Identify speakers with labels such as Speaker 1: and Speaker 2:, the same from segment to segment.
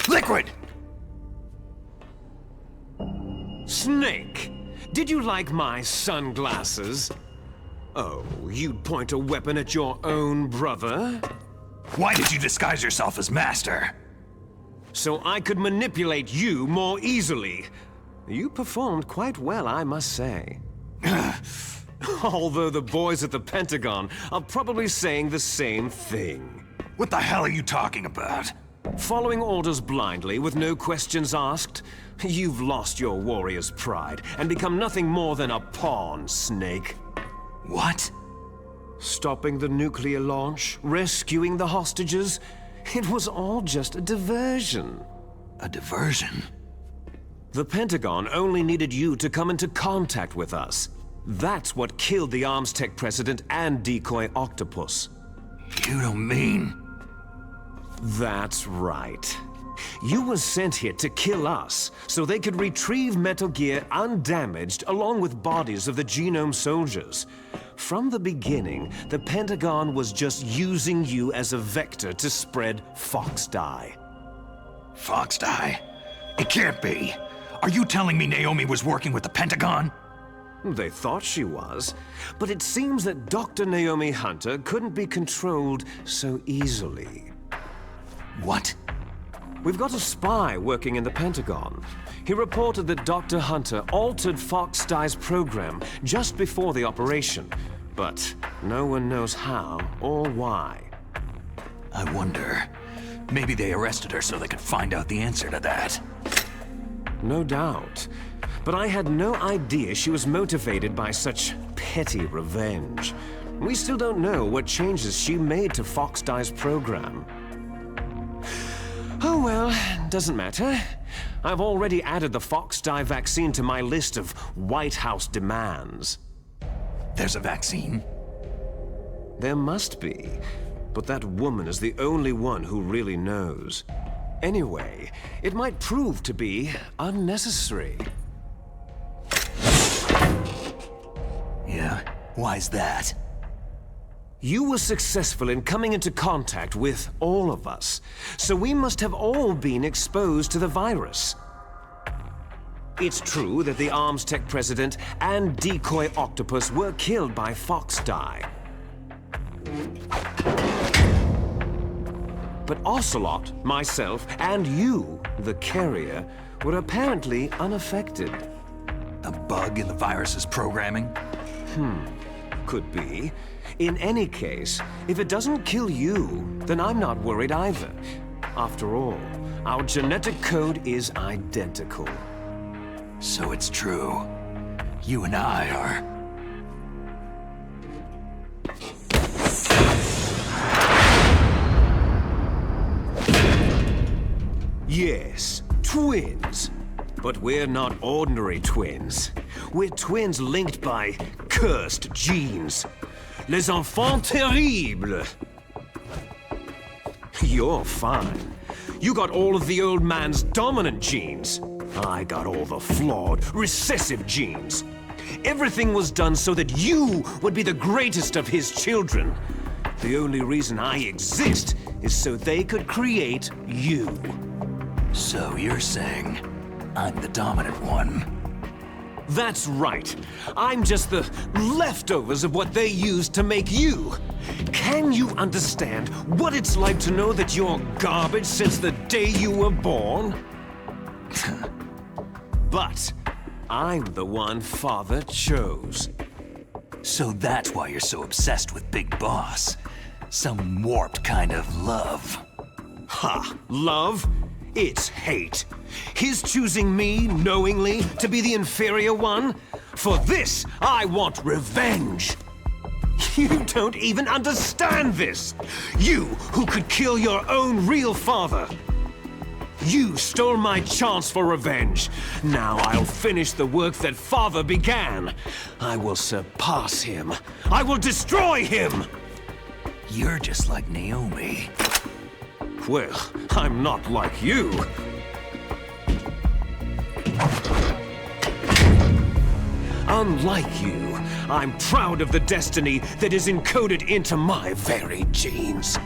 Speaker 1: Liquid!
Speaker 2: Snake, did you like my sunglasses? Oh, you'd point a weapon at your own brother?
Speaker 1: Why did you disguise yourself as Master?
Speaker 2: So I could manipulate you more easily. You performed quite well, I must say. Although the boys at the Pentagon are probably saying the same thing.
Speaker 1: What the hell are you talking about?
Speaker 2: Following orders blindly with no questions asked, you've lost your warrior's pride and become nothing more than a pawn, Snake.
Speaker 1: What?
Speaker 2: Stopping the nuclear launch, rescuing the hostages, it was all just a diversion.
Speaker 1: A diversion?
Speaker 2: The Pentagon only needed you to come into contact with us. That's what killed the Arms Tech president and decoy octopus.
Speaker 1: You don't mean...
Speaker 2: That's right. You were sent here to kill us, so they could retrieve Metal Gear undamaged along with bodies of the Genome soldiers. From the beginning, the Pentagon was just using you as a vector to spread Fox Dye.
Speaker 1: Fox Dye? It can't be. Are you telling me Naomi was working with the Pentagon?
Speaker 2: They thought she was, but it seems that Dr. Naomi Hunter couldn't be controlled so easily.
Speaker 1: What?
Speaker 2: We've got a spy working in the Pentagon. He reported that Dr. Hunter altered Fox Dye's program just before the operation, but no one knows how or why.
Speaker 1: I wonder, maybe they arrested her so they could find out the answer to that.
Speaker 2: No doubt. But I had no idea she was motivated by such petty revenge. We still don't know what changes she made to Fox Dye's program. Oh well, doesn't matter. I've already added the Fox Dye vaccine to my list of White House demands.
Speaker 1: There's a vaccine?
Speaker 2: There must be, but that woman is the only one who really knows. Anyway, it might prove to be unnecessary.
Speaker 1: Yeah? Why's that?
Speaker 2: You were successful in coming into contact with all of us, so we must have all been exposed to the virus. It's true that the Arms Tech president and decoy octopus were killed by Fox Dye. But Ocelot, myself, and you, the carrier, were apparently unaffected.
Speaker 1: A bug in the virus's programming?
Speaker 2: Could be. In any case, if it doesn't kill you, then I'm not worried either. After all, our genetic code is identical.
Speaker 1: So it's true. You and I are...
Speaker 2: Yes, twins. But we're not ordinary twins. We're twins linked by cursed genes. Les enfants terribles. You're fine. You got all of the old man's dominant genes. I got all the flawed, recessive genes. Everything was done so that you would be the greatest of his children. The only reason I exist is so they could create you.
Speaker 1: So you're saying I'm the dominant one?
Speaker 2: That's right. I'm just the leftovers of what they used to make you. Can you understand what it's like to know that you're garbage since the day you were born? But I'm the one Father chose.
Speaker 1: So that's why you're so obsessed with Big Boss. Some warped kind of love.
Speaker 2: Ha! Love? It's hate. His choosing me, knowingly, to be the inferior one? For this, I want revenge. You don't even understand this. You, who could kill your own real father. You stole my chance for revenge. Now I'll finish the work that Father began. I will surpass him. I will destroy him.
Speaker 1: You're just like Naomi.
Speaker 2: Well, I'm not like you. Unlike you, I'm proud of the destiny that is encoded into my very genes.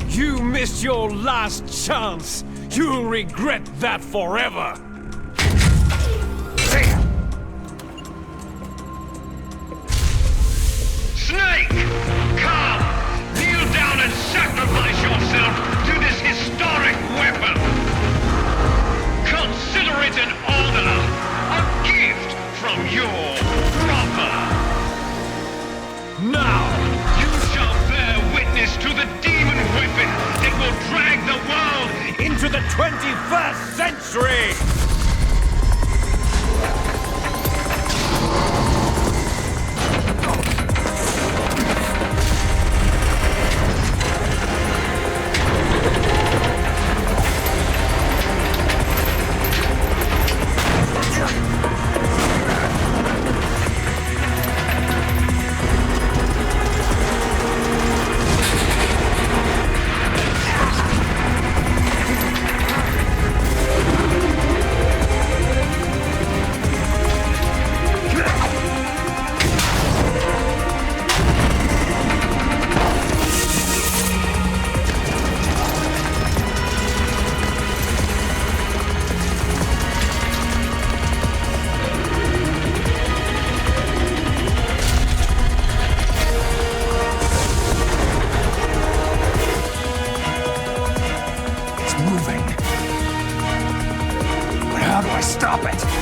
Speaker 2: You missed your last chance. You'll regret that forever.
Speaker 3: Snake! Come! Kneel down and sacrifice yourself to this historic weapon! Consider it an honor, a gift from your brother!
Speaker 2: Now!
Speaker 3: You shall bear witness to the demon weapon that will drag the world
Speaker 2: Into the 21st century!
Speaker 1: Stop it!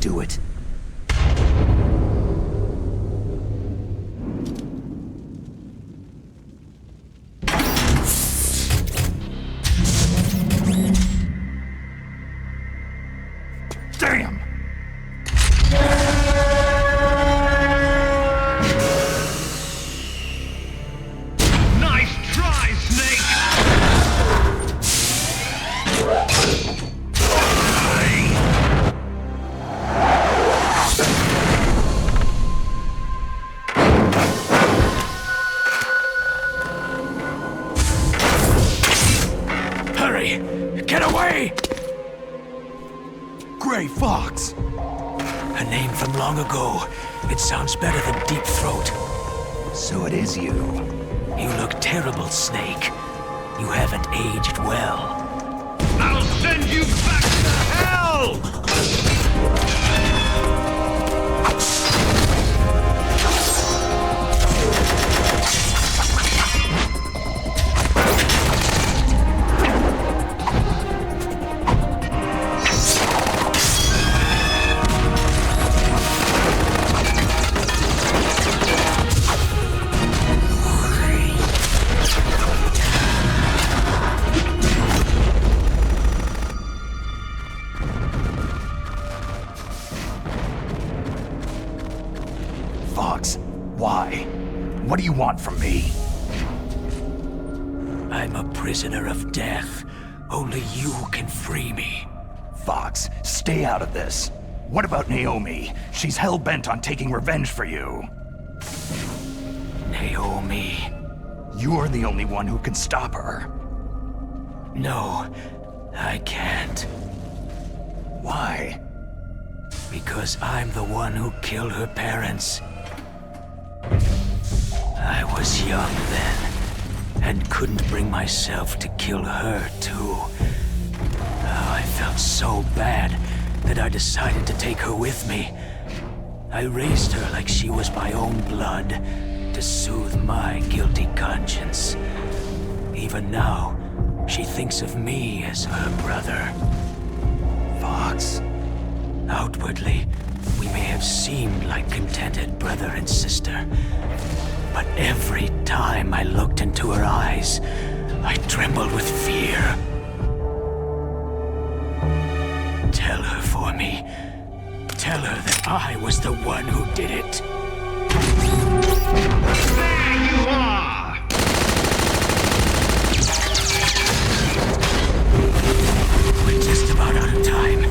Speaker 1: do it. way, Fox!
Speaker 4: A name from long ago. It sounds better than Deep Throat.
Speaker 1: So it is you.
Speaker 4: You look terrible, Snake. You haven't aged well.
Speaker 3: I'll send you back to hell!
Speaker 1: Fox, why? What do you want from me?
Speaker 4: I'm a prisoner of death. Only you can free me.
Speaker 1: Fox, stay out of this. What about Naomi? She's hell-bent on taking revenge for you.
Speaker 4: Naomi.
Speaker 1: You're the only one who can stop her.
Speaker 4: No, I can't.
Speaker 1: Why?
Speaker 4: Because I'm the one who killed her parents. I was young then, and couldn't bring myself to kill her, too. Oh, I felt so bad that I decided to take her with me. I raised her like she was my own blood, to soothe my guilty conscience. Even now, she thinks of me as her brother.
Speaker 1: Fox.
Speaker 4: Outwardly, we may have seemed like contented brother and sister. But every time I looked into her eyes, I trembled with fear. Tell her for me. Tell her that I was the one who did it.
Speaker 3: There you are!
Speaker 4: We're just about out of time.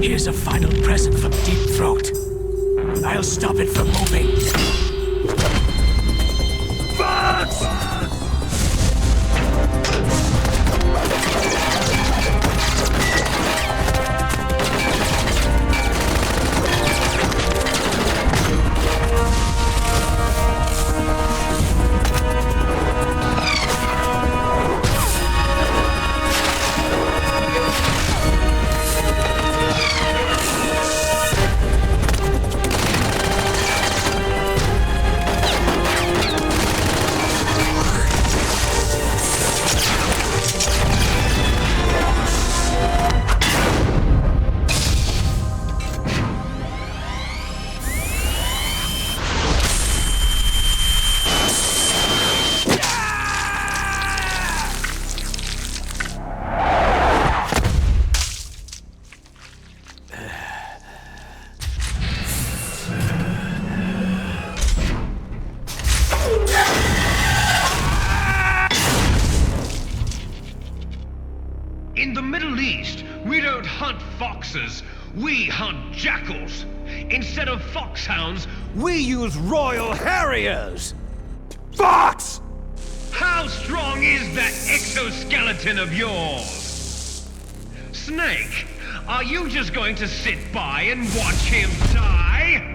Speaker 4: Here's a final present from Deep Throat. I'll stop it from moving.
Speaker 1: Fox!
Speaker 3: In the Middle East, we don't hunt foxes, we hunt jackals. Instead of foxhounds,
Speaker 2: We use Royal Harriers!
Speaker 1: Fox!
Speaker 3: how strong is that exoskeleton of yours? Snake, are you just going to sit by and watch him die?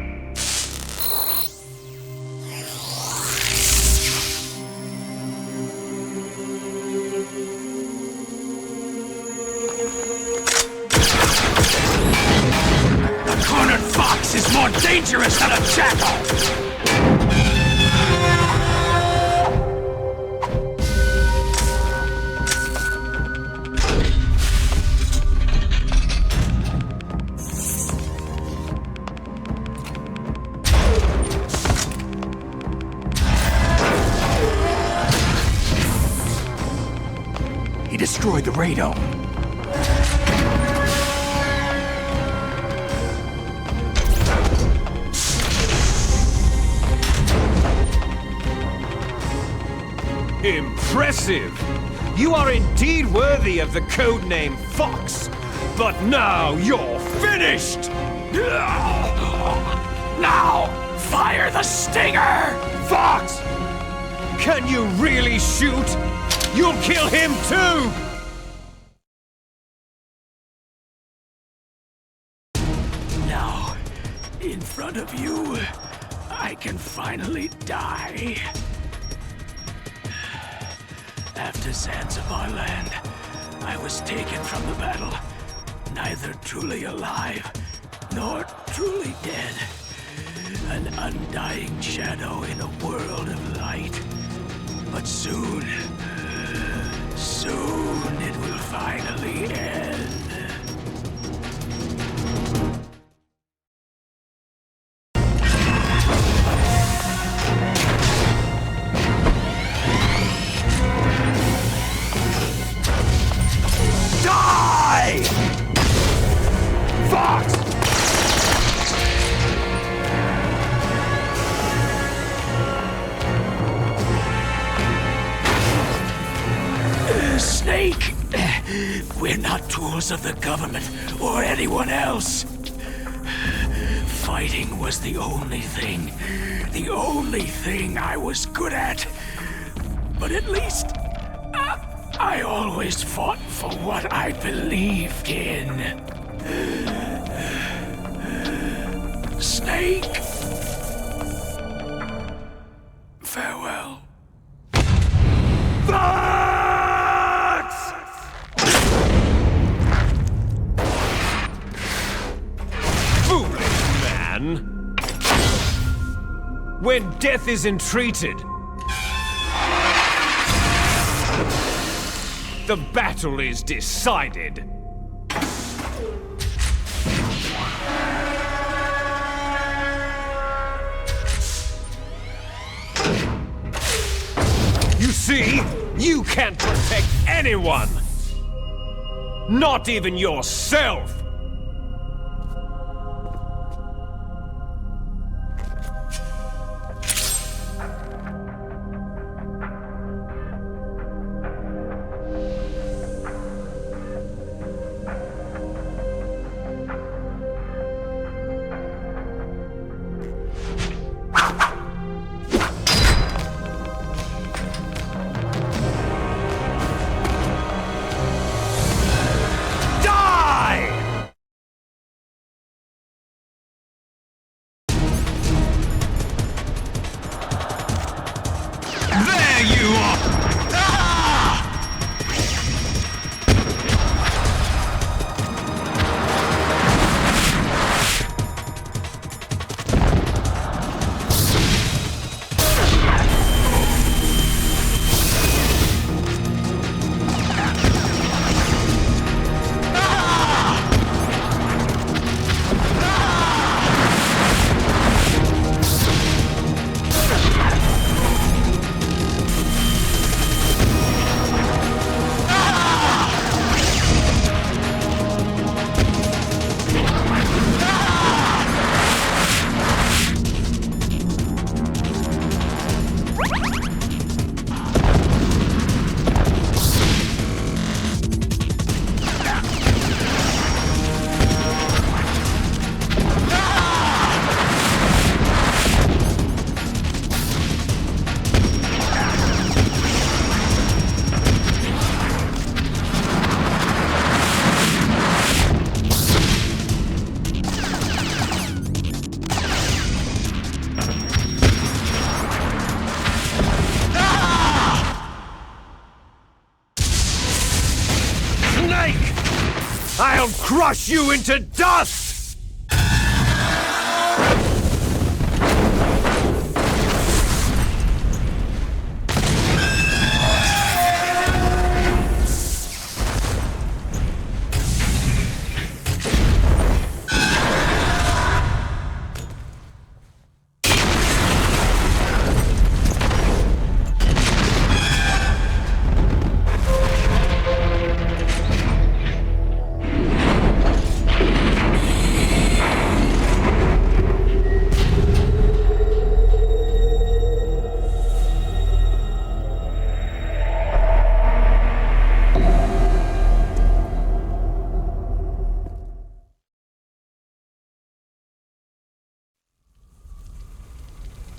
Speaker 1: A cornered fox is more dangerous than a jackal! He destroyed the radome.
Speaker 2: Impressive! You are indeed worthy of the codename Fox, but now you're finished!
Speaker 1: Now, fire the stinger! Fox!
Speaker 2: Can you really shoot? You'll kill him too!
Speaker 4: front of you, I can finally die. After Zanzibar land, I was taken from the battle, neither truly alive nor truly dead. An undying shadow in a world of light. But soon it will finally end.
Speaker 2: Die! Fox!
Speaker 4: Snake! We're not tools of the government or anyone else. Fighting was the only thing I was good at. But at least, I always fought for what I believed in. Snake! Farewell.
Speaker 2: When death is entreated, the battle is decided. You see, you can't protect anyone. Not even yourself. I'll crush you into dust!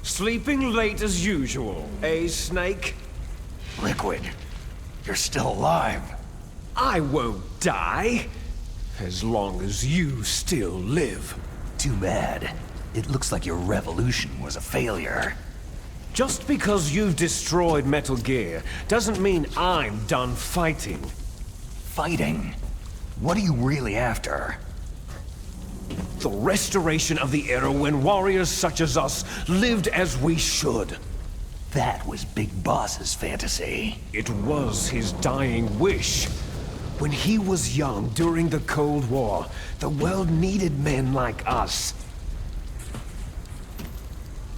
Speaker 2: Sleeping late as usual, eh, Snake?
Speaker 1: Liquid, you're still alive.
Speaker 2: I won't die, as long as you still live.
Speaker 1: Too bad. It looks like your revolution was a failure.
Speaker 2: Just because you've destroyed Metal Gear doesn't mean I'm done fighting.
Speaker 1: Fighting? What are you really after?
Speaker 2: The restoration of the era when warriors such as us lived as we should.
Speaker 1: That was Big Boss's fantasy.
Speaker 2: It was his dying wish. When he was young during the Cold War, the world needed men like us.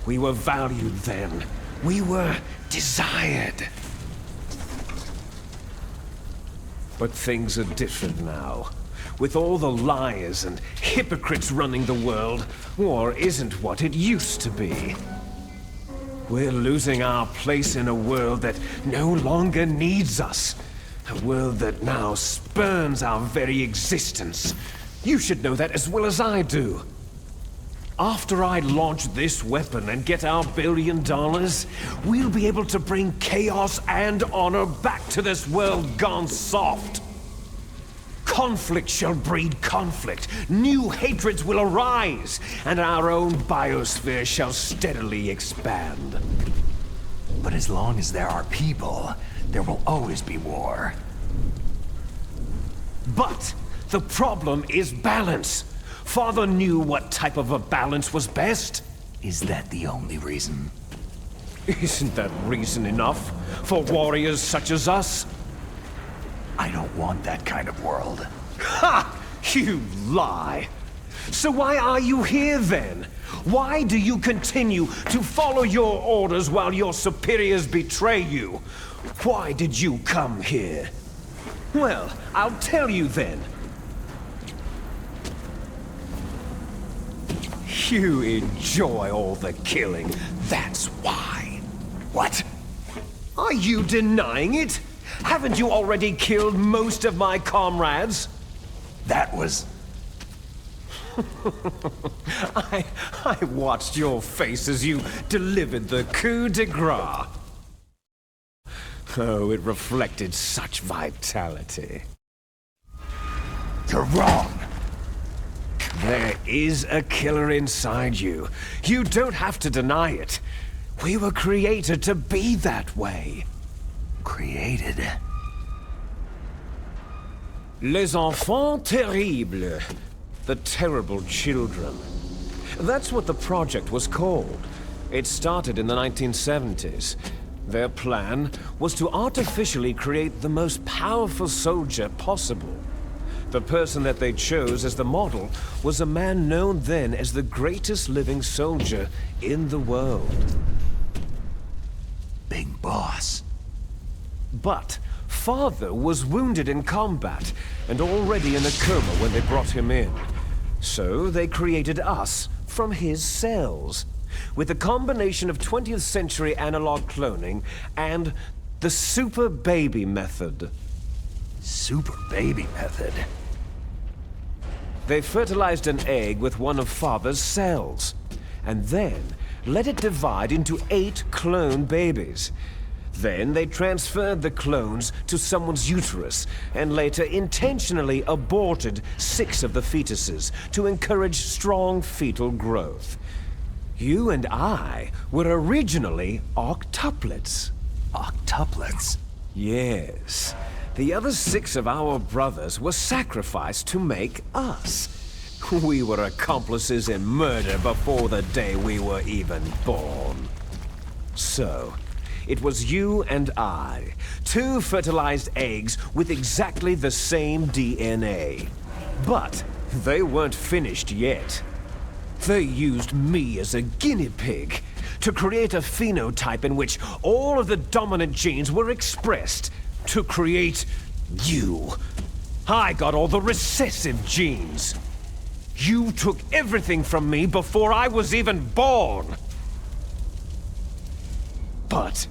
Speaker 2: We were valued then. We were desired. But things are different now. With all the liars and hypocrites running the world, war isn't what it used to be. We're losing our place in a world that no longer needs us. A world that now spurns our very existence. You should know that as well as I do. After I launch this weapon and get our $1 billion, we'll be able to bring chaos and honor back to this world gone soft. Conflict shall breed conflict, new hatreds will arise, and our own biosphere shall steadily expand.
Speaker 1: But as long as there are people, there will always be war.
Speaker 2: But the problem is balance. Father knew what type of a balance was best.
Speaker 1: Is that the only reason?
Speaker 2: Isn't that reason enough for warriors such as us?
Speaker 1: I don't want that kind of world.
Speaker 2: Ha! You lie! So why are you here then? Why do you continue to follow your orders while your superiors betray you? Why did you come here? Well, I'll tell you then. You enjoy all the killing, that's why.
Speaker 1: What?
Speaker 2: Are you denying it? Haven't you already killed most of my comrades?
Speaker 1: That was...
Speaker 2: I watched your face as you delivered the coup de grace. Oh, it reflected such vitality.
Speaker 1: You're wrong.
Speaker 2: There is a killer inside you. You don't have to deny it. We were created to be that way.
Speaker 1: Created?
Speaker 2: Les enfants terribles. The terrible children. That's what the project was called. It started in the 1970s. Their plan was to artificially create the most powerful soldier possible. The person that they chose as the model was a man known then as the greatest living soldier in the world.
Speaker 1: Big Boss.
Speaker 2: But Father was wounded in combat and already in a coma when they brought him in. So they created us from his cells, with a combination of 20th century analog cloning and the super baby method.
Speaker 1: Super baby method?
Speaker 2: They fertilized an egg with one of Father's cells, and then let it divide into 8 clone babies. Then they transferred the clones to someone's uterus, and later intentionally aborted 6 of the fetuses to encourage strong fetal growth. You and I were originally octuplets.
Speaker 1: Octuplets?
Speaker 2: Yes. The other 6 of our brothers were sacrificed to make us. We were accomplices in murder before the day we were even born. So, it was you and I, 2 fertilized eggs with exactly the same DNA. But they weren't finished yet. They used me as a guinea pig to create a phenotype in which all of the dominant genes were expressed to create you. I got all the recessive genes. You took everything from me before I was even born. But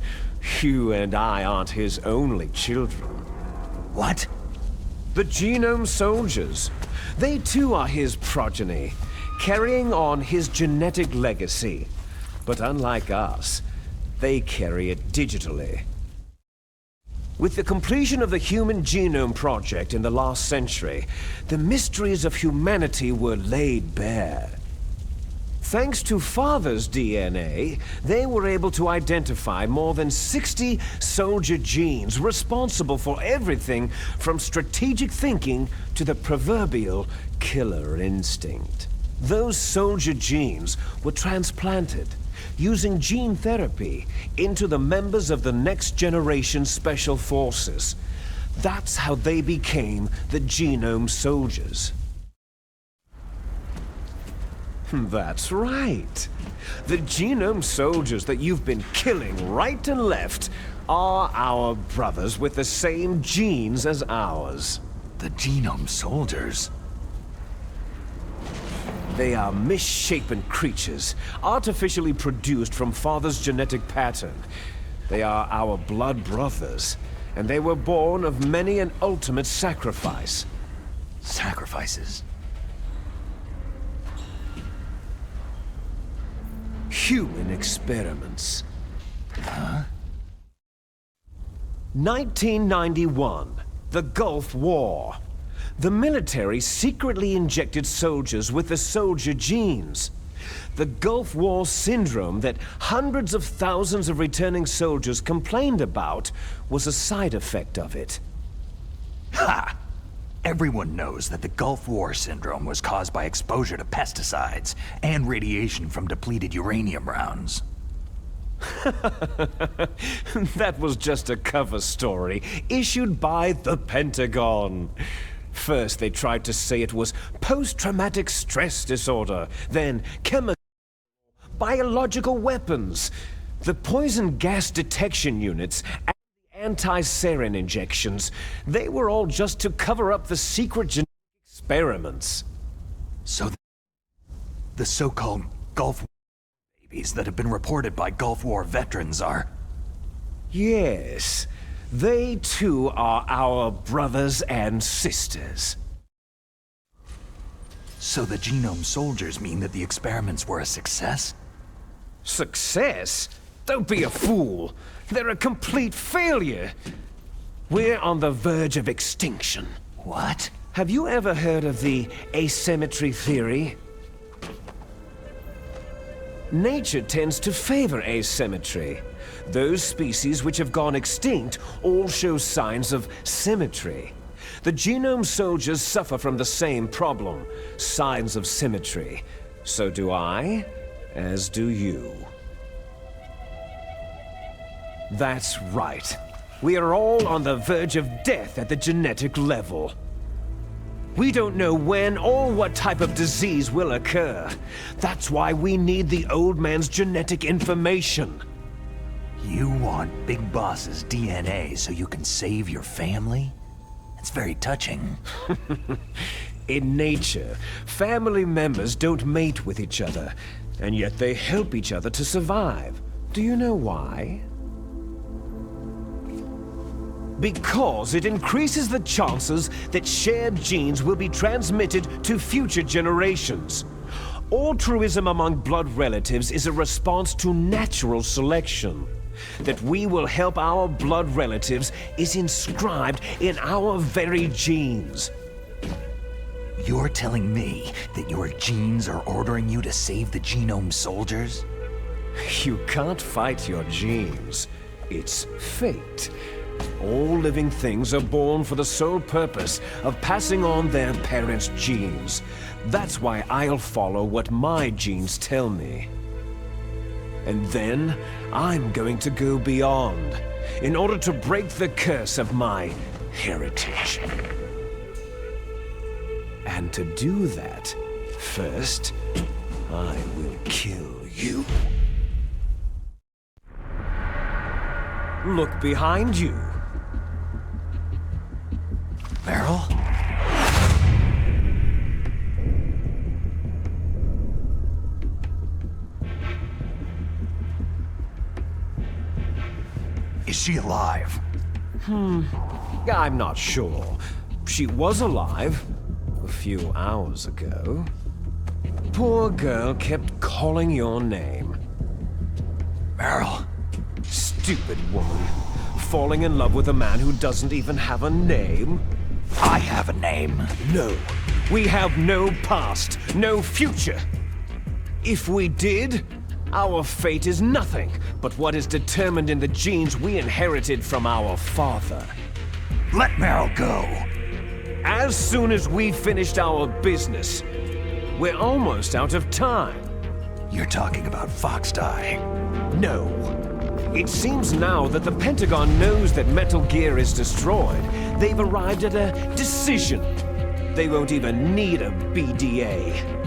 Speaker 2: you and I aren't his only children.
Speaker 1: What?
Speaker 2: The Genome Soldiers. They too are his progeny, carrying on his genetic legacy. But unlike us, they carry it digitally. With the completion of the Human Genome Project in the last century, the mysteries of humanity were laid bare. Thanks to Father's DNA, they were able to identify more than 60 soldier genes responsible for everything from strategic thinking to the proverbial killer instinct. Those soldier genes were transplanted using gene therapy into the members of the next generation special forces. That's how they became the genome soldiers. That's right. The genome soldiers that you've been killing right and left are our brothers with the same genes as ours.
Speaker 1: The genome soldiers?
Speaker 2: They are misshapen creatures, artificially produced from Father's genetic pattern. They are our blood brothers, and they were born of many an ultimate sacrifice.
Speaker 1: Sacrifices?
Speaker 2: Human experiments. Huh? 1991, the Gulf War. The military secretly injected soldiers with the soldier genes. The Gulf War syndrome that hundreds of thousands of returning soldiers complained about was a side effect of it.
Speaker 1: Ha! Everyone knows that the Gulf War syndrome was caused by exposure to pesticides and radiation from depleted uranium rounds.
Speaker 2: That was just a cover story issued by the Pentagon. First, they tried to say it was post-traumatic stress disorder, then chemical, biological weapons. The poison gas detection units and the anti-sarin injections, they were all just to cover up the secret genetic experiments.
Speaker 1: So the so-called Gulf War babies that have been reported by Gulf War veterans are...
Speaker 2: Yes. They too are our brothers and sisters.
Speaker 1: So the genome soldiers mean that the experiments were a success?
Speaker 2: Success? Don't be a fool. They're a complete failure. We're on the verge of extinction.
Speaker 1: What?
Speaker 2: Have you ever heard of the asymmetry theory? Nature tends to favor asymmetry. Those species which have gone extinct all show signs of symmetry. The genome soldiers suffer from the same problem, signs of symmetry. So do I, as do you. That's right. We are all on the verge of death at the genetic level. We don't know when or what type of disease will occur. That's why we need the old man's genetic information.
Speaker 1: You want Big Boss's DNA so you can save your family? It's very touching.
Speaker 2: In nature, family members don't mate with each other, and yet they help each other to survive. Do you know why? Because it increases the chances that shared genes will be transmitted to future generations. Altruism among blood relatives is a response to natural selection. That we will help our blood relatives is inscribed in our very genes.
Speaker 1: You're telling me that your genes are ordering you to save the genome soldiers?
Speaker 2: You can't fight your genes. It's fate. All living things are born for the sole purpose of passing on their parents' genes. That's why I'll follow what my genes tell me. And then, I'm going to go beyond, in order to break the curse of my heritage. And to do that, first, I will kill you. Look behind you.
Speaker 1: Meryl? Is she alive?
Speaker 2: I'm not sure. She was alive a few hours ago. Poor girl kept calling your name.
Speaker 1: Meryl?
Speaker 2: Stupid woman. Falling in love with a man who doesn't even have a name?
Speaker 1: I have a name.
Speaker 2: No. We have no past, no future. If we did, our fate is nothing but what is determined in the genes we inherited from our father.
Speaker 1: Let Meryl go.
Speaker 2: As soon as we finished our business, we're almost out of time.
Speaker 1: You're talking about Fox Die.
Speaker 2: No. It seems now that the Pentagon knows that Metal Gear is destroyed. They've arrived at a decision. They won't even need a BDA.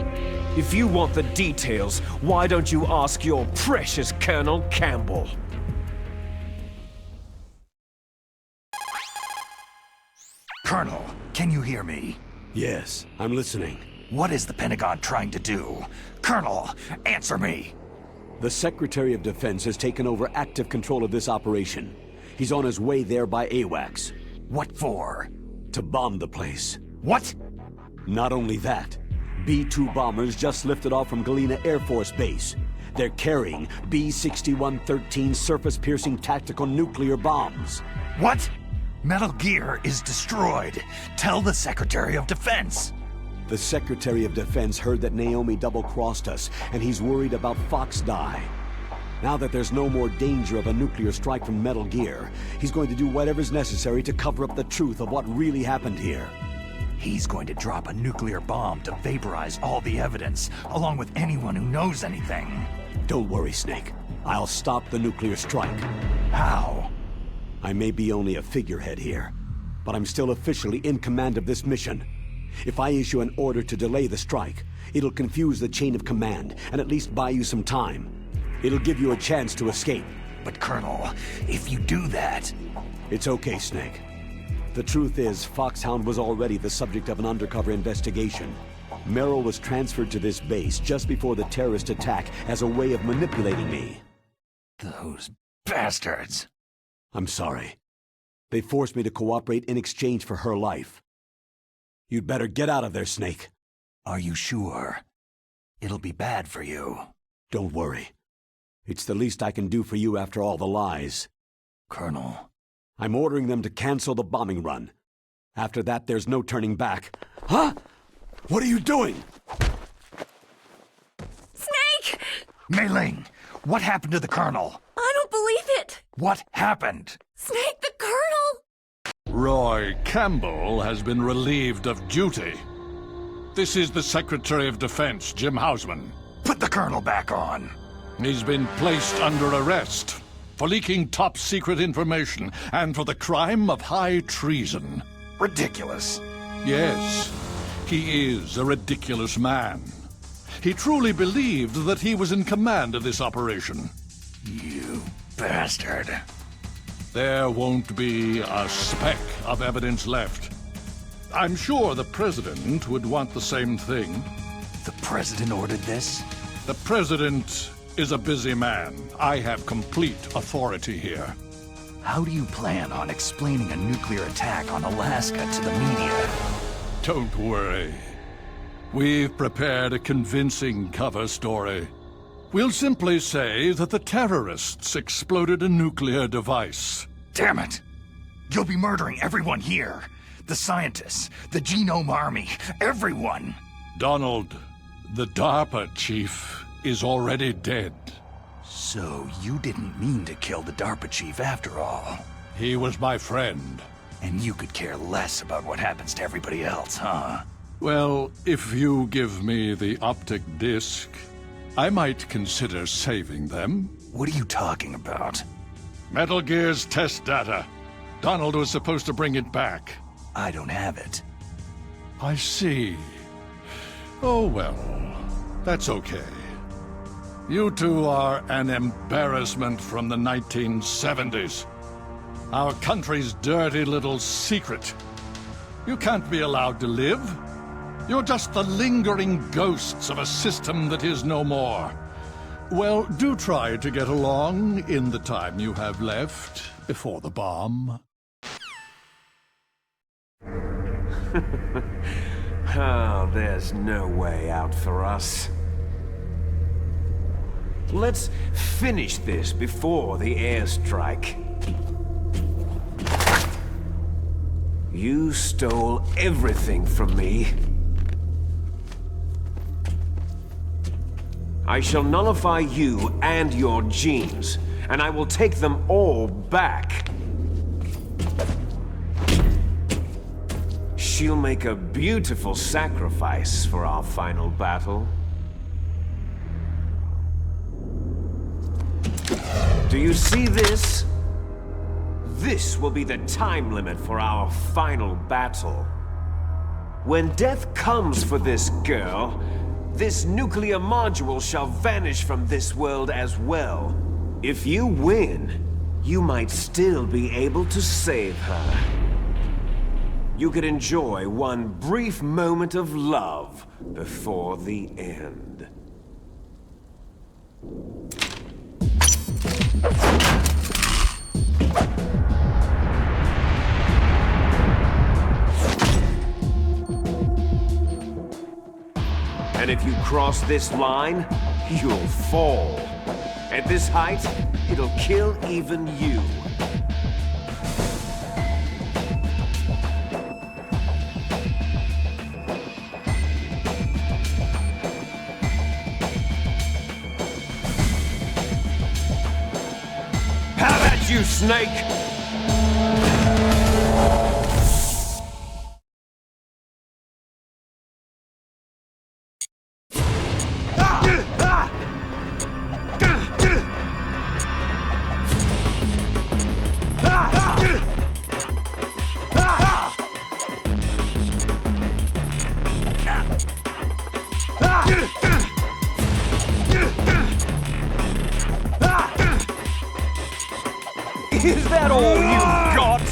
Speaker 2: If you want the details, why don't you ask your precious Colonel Campbell?
Speaker 1: Colonel, can you hear me?
Speaker 5: Yes, I'm listening.
Speaker 1: What is the Pentagon trying to do? Colonel, answer me!
Speaker 5: The Secretary of Defense has taken over active control of this operation. He's on his way there by AWACS.
Speaker 1: What for?
Speaker 5: To bomb the place.
Speaker 1: What?
Speaker 5: Not only that, B-2 bombers just lifted off from Galena Air Force Base. They're carrying B-6113 surface-piercing tactical nuclear bombs.
Speaker 1: What? Metal Gear is destroyed. Tell the Secretary of Defense.
Speaker 5: The Secretary of Defense heard that Naomi double-crossed us, and he's worried about Fox Die. Now that there's no more danger of a nuclear strike from Metal Gear, he's going to do whatever's necessary to cover up the truth of what really happened here.
Speaker 1: He's going to drop a nuclear bomb to vaporize all the evidence, along with anyone who knows anything.
Speaker 5: Don't worry, Snake. I'll stop the nuclear strike.
Speaker 1: How?
Speaker 5: I may be only a figurehead here, but I'm still officially in command of this mission. If I issue an order to delay the strike, it'll confuse the chain of command and at least buy you some time. It'll give you a chance to escape.
Speaker 1: But Colonel, if you do that...
Speaker 5: It's okay, Snake. The truth is, Foxhound was already the subject of an undercover investigation. Meryl was transferred to this base just before the terrorist attack as a way of manipulating me.
Speaker 1: Those bastards.
Speaker 5: I'm sorry. They forced me to cooperate in exchange for her life. You'd better get out of there, Snake.
Speaker 1: Are you sure? It'll be bad for you.
Speaker 5: Don't worry. It's the least I can do for you after all the lies.
Speaker 1: Colonel.
Speaker 5: I'm ordering them to cancel the bombing run. After that, there's no turning back. Huh? What are you doing?
Speaker 6: Snake!
Speaker 1: Mei Ling, what happened to the Colonel?
Speaker 6: I don't believe it!
Speaker 1: What happened?
Speaker 6: Snake, the Colonel!
Speaker 7: Roy Campbell has been relieved of duty. This is the Secretary of Defense, Jim Hausman.
Speaker 1: Put the Colonel back on.
Speaker 7: He's been placed under arrest for leaking top-secret information and for the crime of high treason.
Speaker 1: Ridiculous.
Speaker 7: Yes, he is a ridiculous man. He truly believed that he was in command of this operation.
Speaker 1: You bastard.
Speaker 7: There won't be a speck of evidence left. I'm sure the President would want the same thing.
Speaker 1: The President ordered this?
Speaker 7: The President is a busy man. I have complete authority here.
Speaker 1: How do you plan on explaining a nuclear attack on Alaska to the media?
Speaker 7: Don't worry. We've prepared a convincing cover story. We'll simply say that the terrorists exploded a nuclear device.
Speaker 1: Damn it! You'll be murdering everyone here. The scientists, the Genome Army, everyone.
Speaker 7: Donald, the DARPA chief, is already dead.
Speaker 1: So you didn't mean to kill the DARPA chief after all.
Speaker 7: He was my friend.
Speaker 1: And you could care less about what happens to everybody else, huh?
Speaker 7: Well, if you give me the optic disc, I might consider saving them.
Speaker 1: What are you talking about?
Speaker 7: Metal Gear's test data. Donald was supposed to bring it back.
Speaker 1: I don't have it.
Speaker 7: I see. Oh well, that's okay. You two are an embarrassment from the 1970s. Our country's dirty little secret. You can't be allowed to live. You're just the lingering ghosts of a system that is no more. Well, do try to get along in the time you have left before the bomb.
Speaker 2: Oh, there's no way out for us. Let's finish this before the airstrike. You stole everything from me. I shall nullify you and your genes, and I will take them all back. She'll make a beautiful sacrifice for our final battle. Do you see this? This will be the time limit for our final battle. When death comes for this girl, this nuclear module shall vanish from this world as well. If you win, you might still be able to save her. You could enjoy one brief moment of love before the end. And if you cross this line, you'll fall. At this height, it'll kill even you. How about you, Snake? Is that all you've got?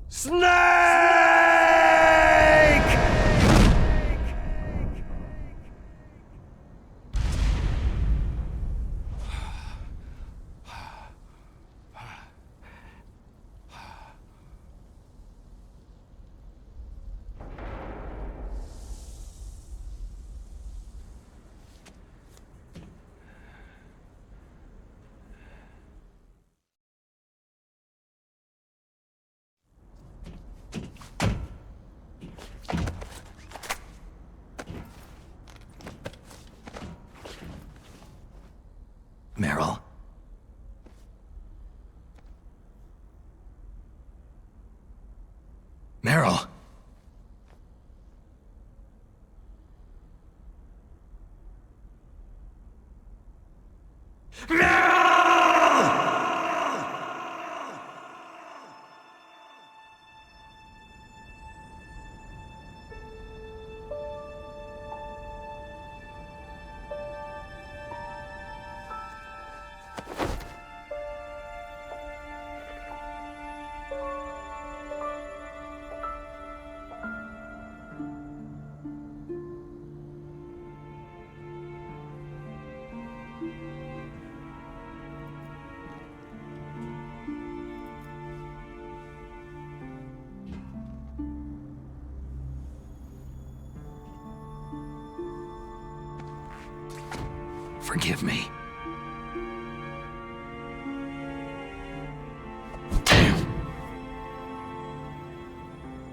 Speaker 2: Snake!
Speaker 1: Meryl. Forgive me. Damn.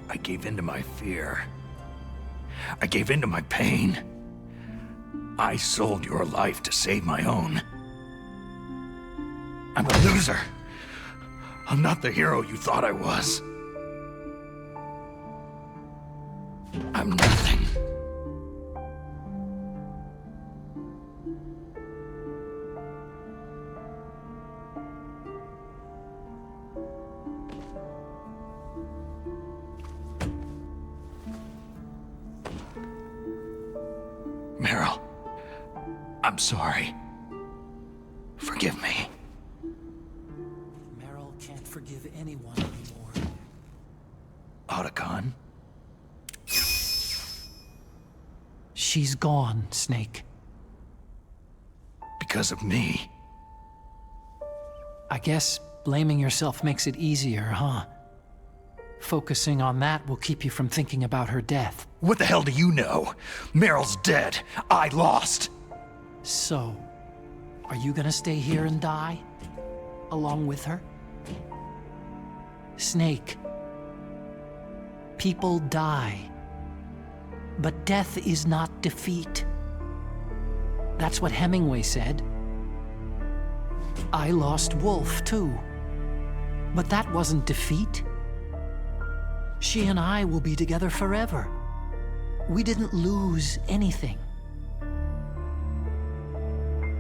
Speaker 1: I gave in to my fear. I gave in to my pain. I sold your life to save my own. I'm a loser. I'm not the hero you thought I was. I'm nothing. Meryl, I'm sorry. Forgive me.
Speaker 4: Meryl can't forgive anyone anymore.
Speaker 1: Otacon?
Speaker 4: She's gone, Snake.
Speaker 1: Because of me.
Speaker 4: I guess blaming yourself makes it easier, huh? Focusing on that will keep you from thinking about her death.
Speaker 1: What the hell do you know? Meryl's dead. I lost.
Speaker 4: So, are you gonna stay here and die? Along with her? Snake. People die. But death is not defeat. That's what Hemingway said. I lost Wolf, too. But that wasn't defeat. She and I will be together forever. We didn't lose anything.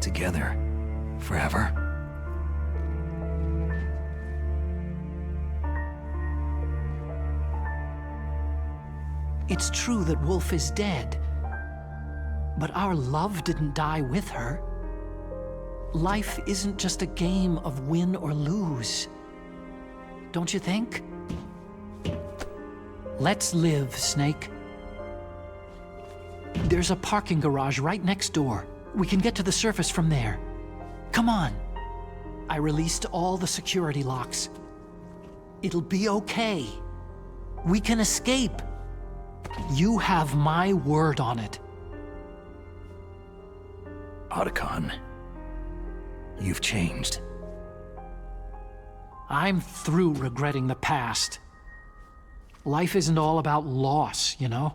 Speaker 1: Together. Forever.
Speaker 4: It's true that Wolf is dead. But our love didn't die with her. Life isn't just a game of win or lose. Don't you think? Let's live, Snake. There's a parking garage right next door. We can get to the surface from there. Come on. I released all the security locks. It'll be okay. We can escape. You have my word on it.
Speaker 1: Otacon, you've changed.
Speaker 4: I'm through regretting the past. Life isn't all about loss, you know?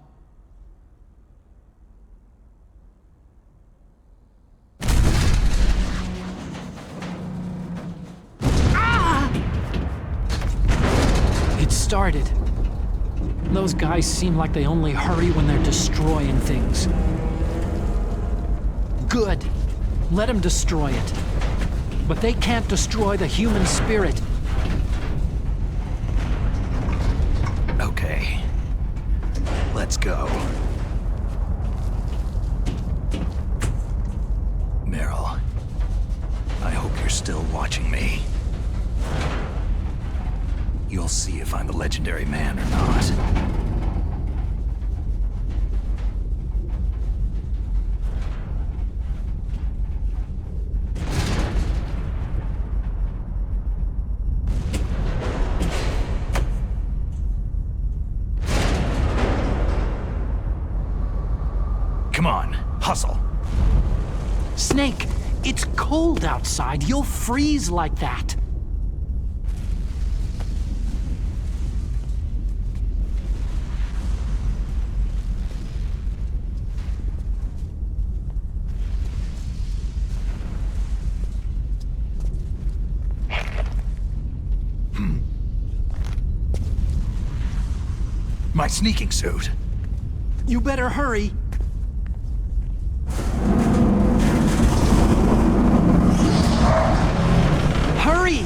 Speaker 4: Ah! It started. Those guys seem like they only hurry when they're destroying things. Good. Let them destroy it. But they can't destroy the human spirit.
Speaker 1: Okay. Let's go. Meryl, I hope you're still watching me. You'll see if I'm the legendary man or not. Come on, hustle.
Speaker 4: Snake, it's cold outside. You'll freeze like that.
Speaker 1: My sneaking suit.
Speaker 8: You better hurry. Hurry!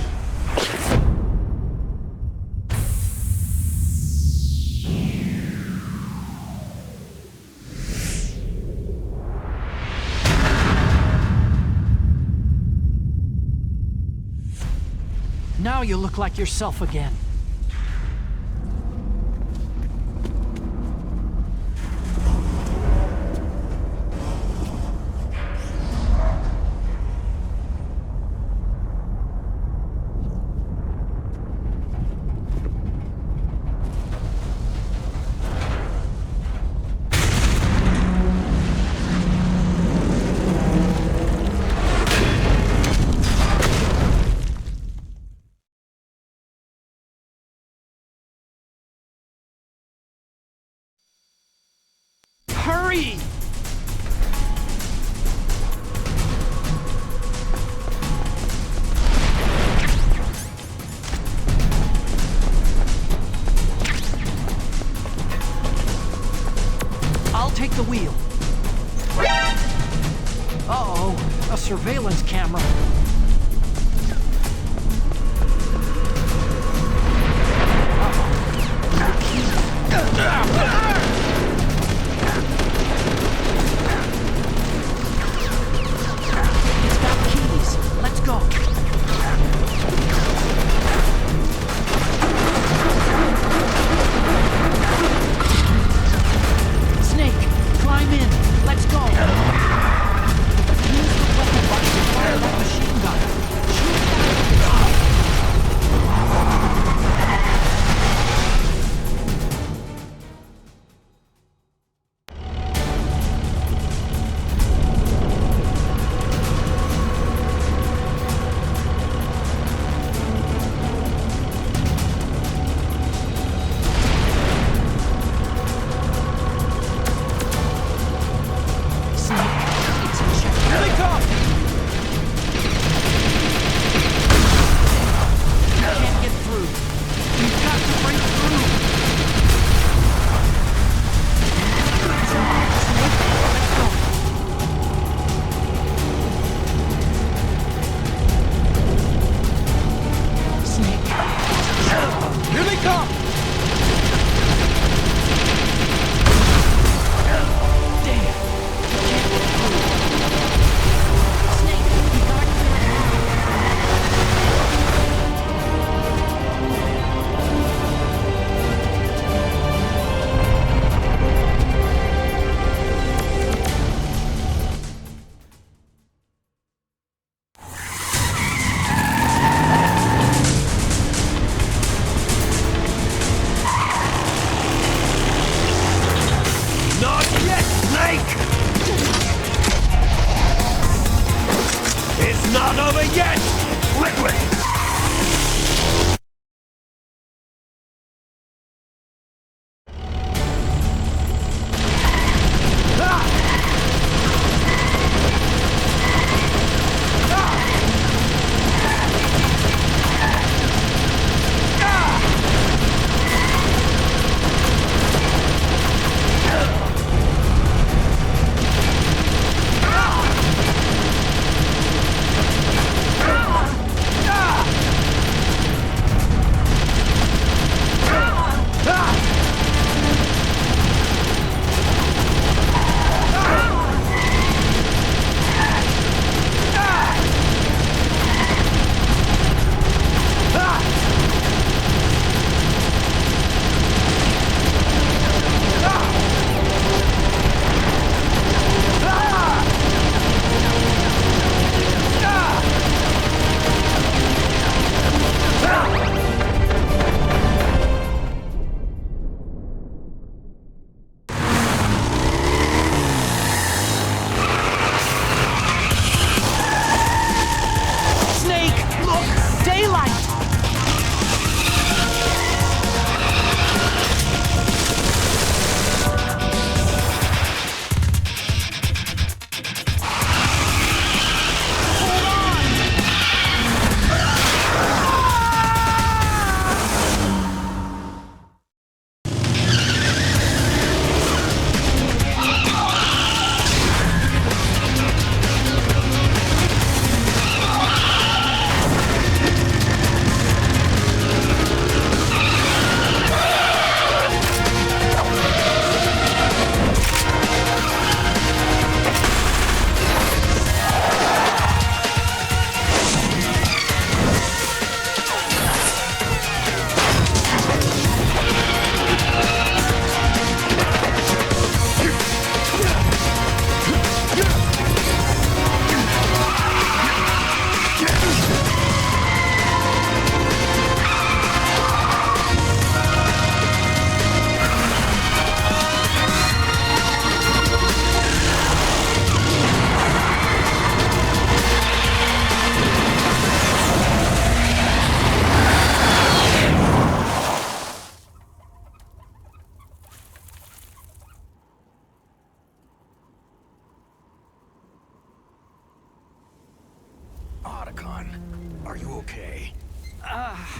Speaker 8: Now you look like yourself again. Hurry! I'll take the wheel. Uh-oh, a surveillance camera. It's got keys. Let's go. Snake, climb in. Let's go. Use the weapon button to fire that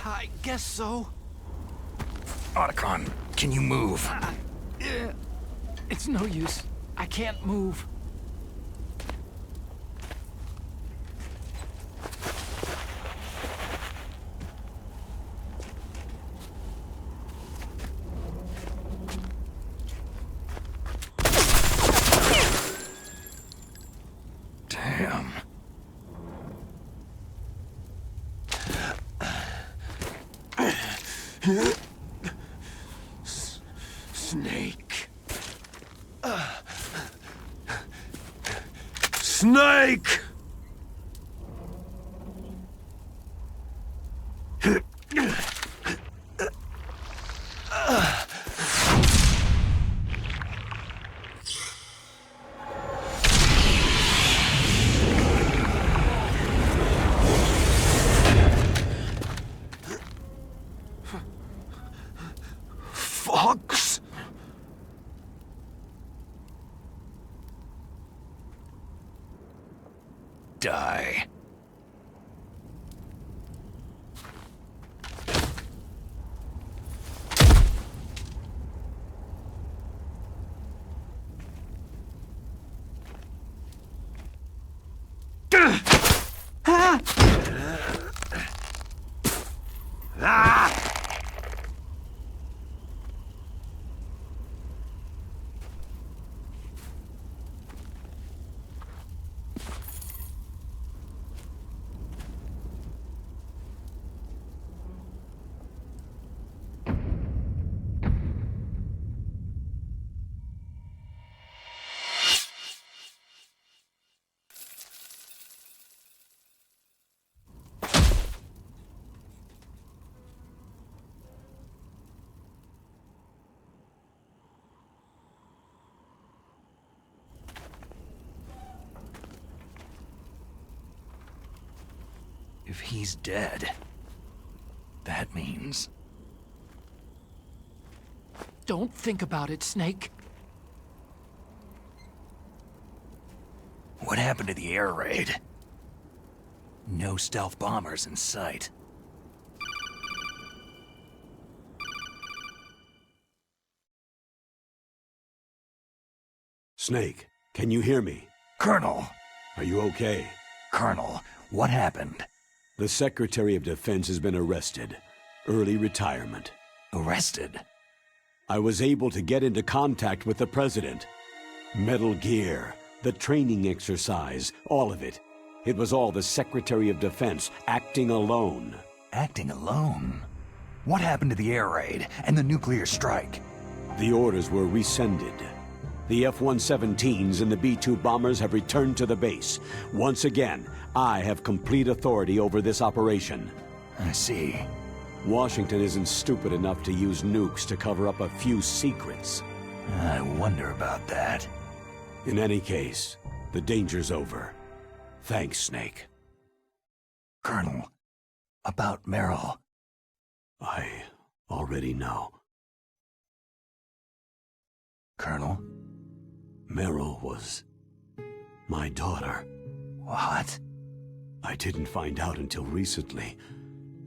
Speaker 8: I guess so.
Speaker 1: Otacon, can you move?
Speaker 8: It's no use. I can't move.
Speaker 1: Damn.
Speaker 2: Snake. Snake! Fox?
Speaker 1: Die. If he's dead, that means...
Speaker 8: Don't think about it, Snake.
Speaker 1: What happened to the air raid? No stealth bombers in sight.
Speaker 5: Snake, can you hear me?
Speaker 1: Colonel!
Speaker 5: Are you okay?
Speaker 1: Colonel, what happened?
Speaker 5: The Secretary of Defense has been arrested. Early retirement.
Speaker 1: Arrested?
Speaker 5: I was able to get into contact with the President. Metal Gear, the training exercise, all of it. It was all the Secretary of Defense acting alone.
Speaker 1: Acting alone? What happened to the air raid and the nuclear strike?
Speaker 5: The orders were rescinded. The F-117s and the B-2 bombers have returned to the base. Once again, I have complete authority over this operation.
Speaker 1: I see.
Speaker 5: Washington isn't stupid enough to use nukes to cover up a few secrets.
Speaker 1: I wonder about that.
Speaker 5: In any case, the danger's over. Thanks, Snake.
Speaker 1: Colonel, about Meryl.
Speaker 5: I already know.
Speaker 1: Colonel?
Speaker 5: Meryl was my daughter.
Speaker 1: What?
Speaker 5: I didn't find out until recently.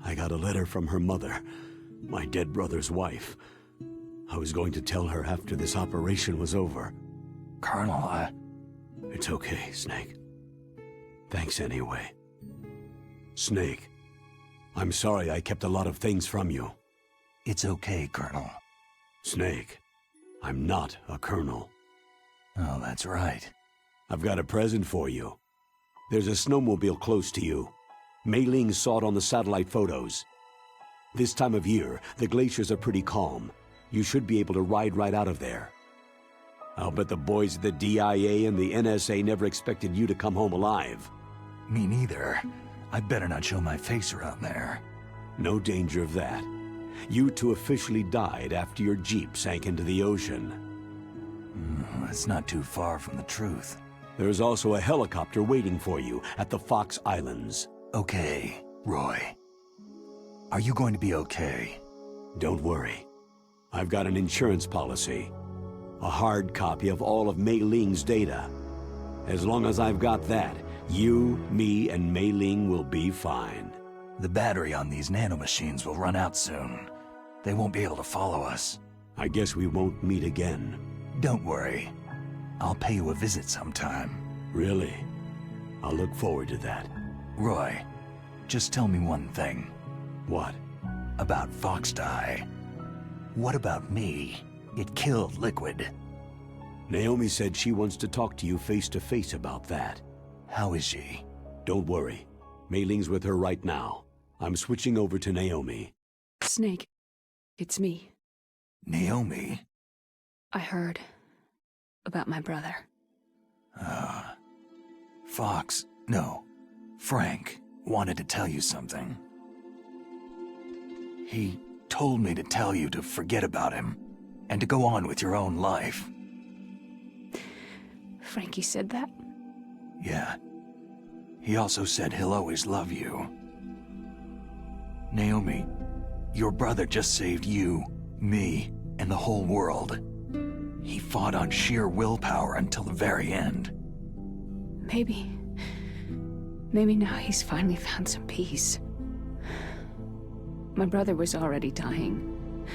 Speaker 5: I got a letter from her mother, my dead brother's wife. I was going to tell her after this operation was over.
Speaker 1: Colonel,
Speaker 5: It's okay, Snake. Thanks anyway. Snake, I'm sorry I kept a lot of things from you.
Speaker 1: It's okay, Colonel.
Speaker 5: Snake, I'm not a colonel.
Speaker 1: Oh, that's right.
Speaker 5: I've got a present for you. There's a snowmobile close to you. Mei Ling saw it on the satellite photos. This time of year, the glaciers are pretty calm. You should be able to ride right out of there. I'll bet the boys at the DIA and the NSA never expected you to come home alive.
Speaker 1: Me neither. I better not show my face around there.
Speaker 5: No danger of that. You two officially died after your Jeep sank into the ocean.
Speaker 1: That's not too far from the truth.
Speaker 5: There's also a helicopter waiting for you at the Fox Islands.
Speaker 1: Okay, Roy. Are you going to be okay?
Speaker 5: Don't worry. I've got an insurance policy. A hard copy of all of Mei Ling's data. As long as I've got that, you, me, and Mei Ling will be fine.
Speaker 1: The battery on these nanomachines will run out soon. They won't be able to follow us.
Speaker 5: I guess we won't meet again.
Speaker 1: Don't worry. I'll pay you a visit sometime.
Speaker 5: Really? I'll look forward to that.
Speaker 1: Roy, just tell me one thing.
Speaker 5: What?
Speaker 1: About Fox Die. What about me? It killed Liquid.
Speaker 5: Naomi said she wants to talk to you face to face about that.
Speaker 1: How is she?
Speaker 5: Don't worry. Mei Ling's with her right now. I'm switching over to Naomi.
Speaker 9: Snake, it's me.
Speaker 1: Naomi?
Speaker 9: I heard about my brother.
Speaker 1: Fox, no, Frank wanted to tell you something. He told me to tell you to forget about him and to go on with your own life.
Speaker 9: Frankie said that?
Speaker 1: Yeah. He also said he'll always love you. Naomi, your brother just saved you, me, and the whole world. He fought on sheer willpower until the very end.
Speaker 9: Maybe now he's finally found some peace. My brother was already dying.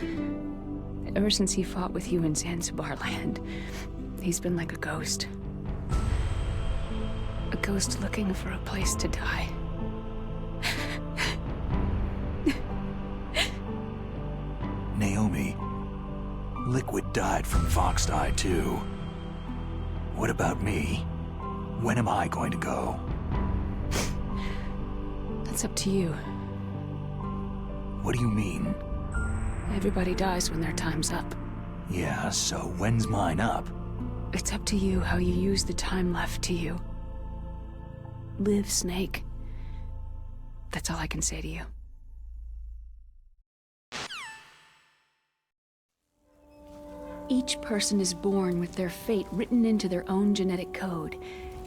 Speaker 9: Ever since he fought with you in Zanzibar land, he's been like a ghost. A ghost looking for a place to die.
Speaker 1: Naomi, Liquid died from Fox Die too. What about me? When am I going to go?
Speaker 9: That's up to you.
Speaker 1: What do you mean?
Speaker 9: Everybody dies when their time's up.
Speaker 1: Yeah, so when's mine up?
Speaker 9: It's up to you how you use the time left to you. Live, Snake. That's all I can say to you. Each person is born with their fate written into their own genetic code,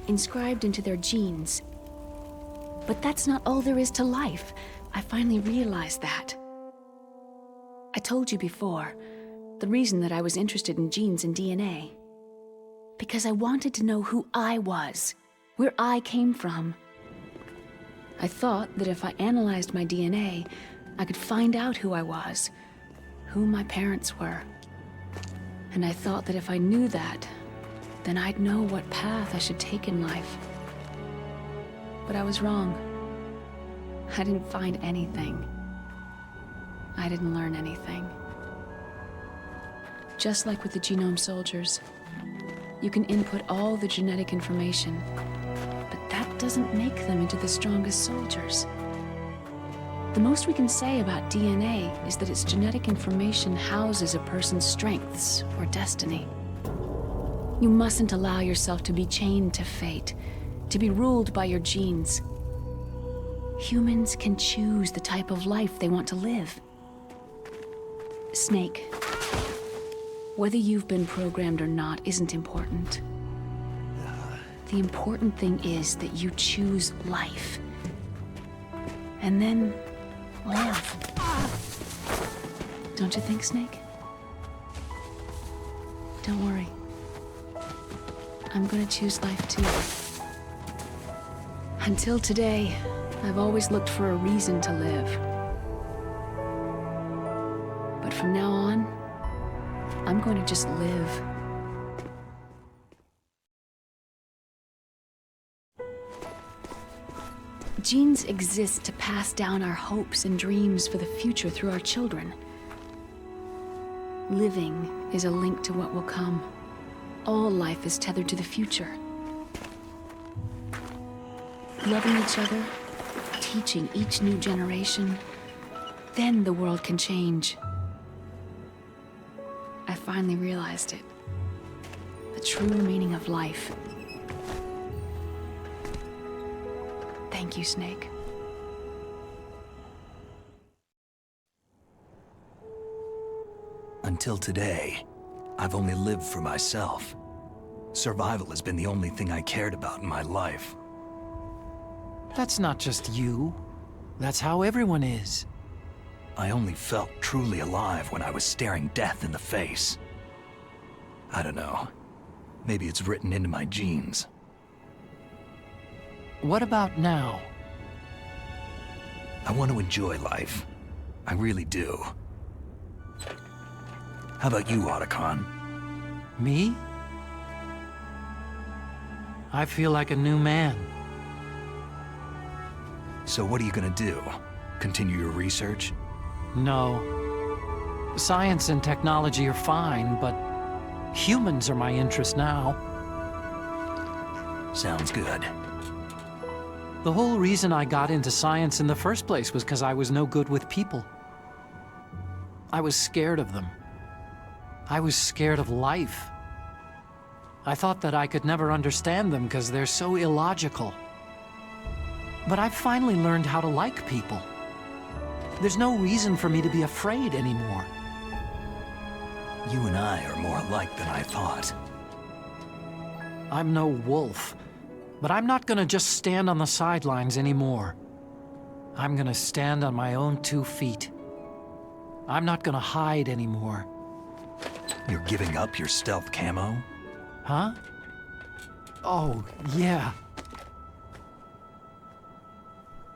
Speaker 9: inscribed into their genes. But that's not all there is to life. I finally realized that. I told you before, the reason that I was interested in genes and DNA. Because I wanted to know who I was, where I came from. I thought that if I analyzed my DNA, I could find out who I was, who my parents were. And I thought that if I knew that, then I'd know what path I should take in life. But I was wrong. I didn't find anything. I didn't learn anything. Just like with the genome soldiers, you can input all the genetic information, but that doesn't make them into the strongest soldiers. The most we can say about DNA is that its genetic information houses a person's strengths or destiny. You mustn't allow yourself to be chained to fate, to be ruled by your genes. Humans can choose the type of life they want to live. Snake, whether you've been programmed or not isn't important. The important thing is that you choose life. And then live. Don't you think, Snake? Don't worry. I'm gonna choose life too. Until today, I've always looked for a reason to live. But from now on, I'm going to just live. Genes exist to pass down our hopes and dreams for the future through our children. Living is a link to what will come. All life is tethered to the future. Loving each other, teaching each new generation, then the world can change. I finally realized it. The true meaning of life. Thank you, Snake.
Speaker 1: Until today, I've only lived for myself. Survival has been the only thing I cared about in my life.
Speaker 8: That's not just you. That's how everyone is.
Speaker 1: I only felt truly alive when I was staring death in the face. I don't know. Maybe it's written into my genes.
Speaker 8: What about now?
Speaker 1: I want to enjoy life. I really do. How about you, Otacon?
Speaker 8: Me? I feel like a new man.
Speaker 1: So what are you gonna do? Continue your research?
Speaker 8: No. Science and technology are fine, but humans are my interest now.
Speaker 1: Sounds good.
Speaker 8: The whole reason I got into science in the first place was because I was no good with people. I was scared of them. I was scared of life. I thought that I could never understand them because they're so illogical. But I've finally learned how to like people. There's no reason for me to be afraid anymore.
Speaker 1: You and I are more alike than I thought.
Speaker 8: I'm no wolf, but I'm not gonna just stand on the sidelines anymore. I'm gonna stand on my own 2 feet. I'm not gonna hide anymore.
Speaker 1: You're giving up your stealth camo?
Speaker 8: Huh? Oh, yeah.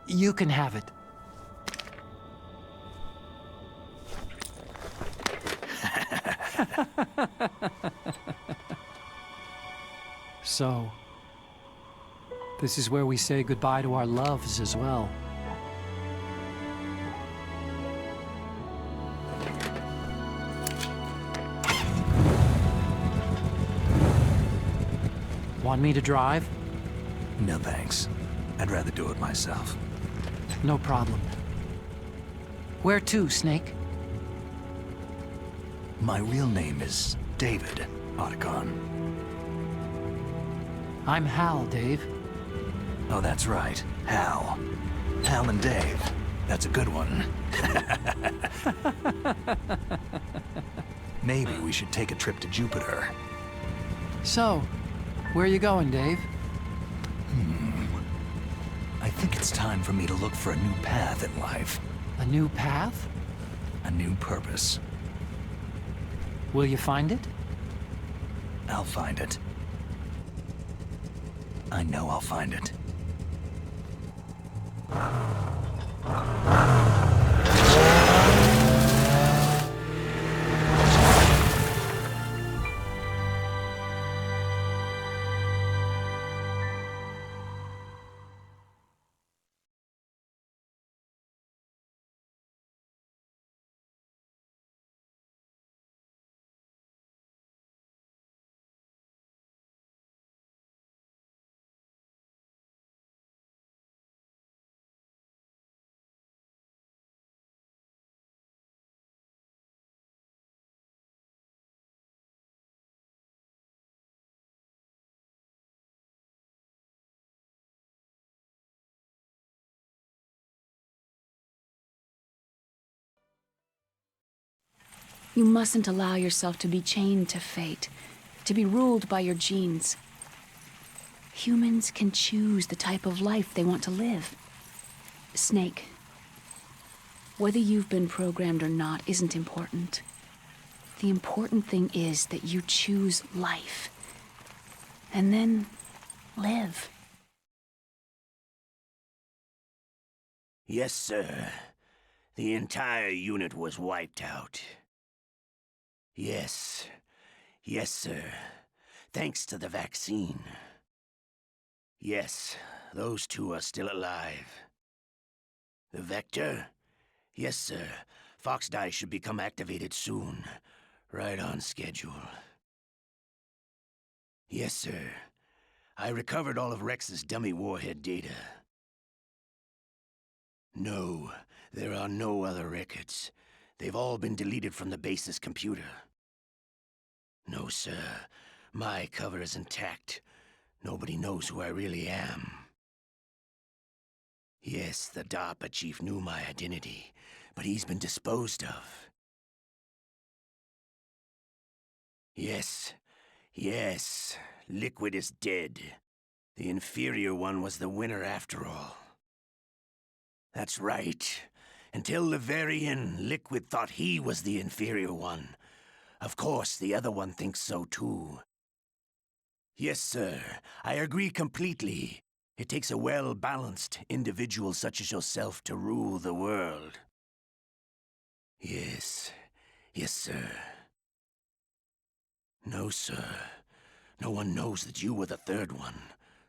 Speaker 8: You can have it. So, this is where we say goodbye to our loves as well. Want me to drive?
Speaker 1: No thanks. I'd rather do it myself.
Speaker 8: No problem. Where to, Snake?
Speaker 1: My real name is David, Otacon.
Speaker 8: I'm Hal, Dave.
Speaker 1: Oh, that's right. Hal. Hal and Dave. That's a good one. Maybe we should take a trip to Jupiter.
Speaker 8: So, where you going, Dave?
Speaker 1: I think it's time for me to look for a new path in life.
Speaker 8: A new path?
Speaker 1: A new purpose.
Speaker 8: Will you find it?
Speaker 1: I'll find it. I know I'll find it.
Speaker 9: You mustn't allow yourself to be chained to fate, to be ruled by your genes. Humans can choose the type of life they want to live. Snake, whether you've been programmed or not isn't important. The important thing is that you choose life. And then live.
Speaker 10: Yes, sir. The entire unit was wiped out. Yes. Yes, sir. Thanks to the vaccine. Yes, those two are still alive. The Vector? Yes, sir. Fox Die should become activated soon. Right on schedule. Yes, sir. I recovered all of Rex's dummy warhead data. No, there are no other records. They've all been deleted from the base's computer. No, sir. My cover is intact. Nobody knows who I really am. Yes, the DARPA chief knew my identity, but he's been disposed of. Yes. Yes. Liquid is dead. The inferior one was the winner after all. That's right. Until the very end, Liquid thought he was the inferior one. Of course, the other one thinks so too. Yes, sir. I agree completely. It takes a well-balanced individual such as yourself to rule the world. Yes. Yes, sir. No, sir. No one knows that you were the third one,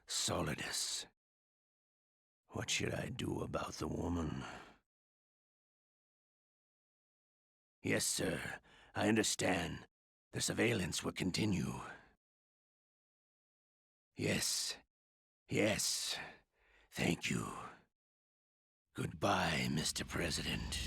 Speaker 10: Solidus. What should I do about the woman? Yes, sir. I understand. The surveillance will continue. Yes. Yes. Thank you. Goodbye, Mr. President.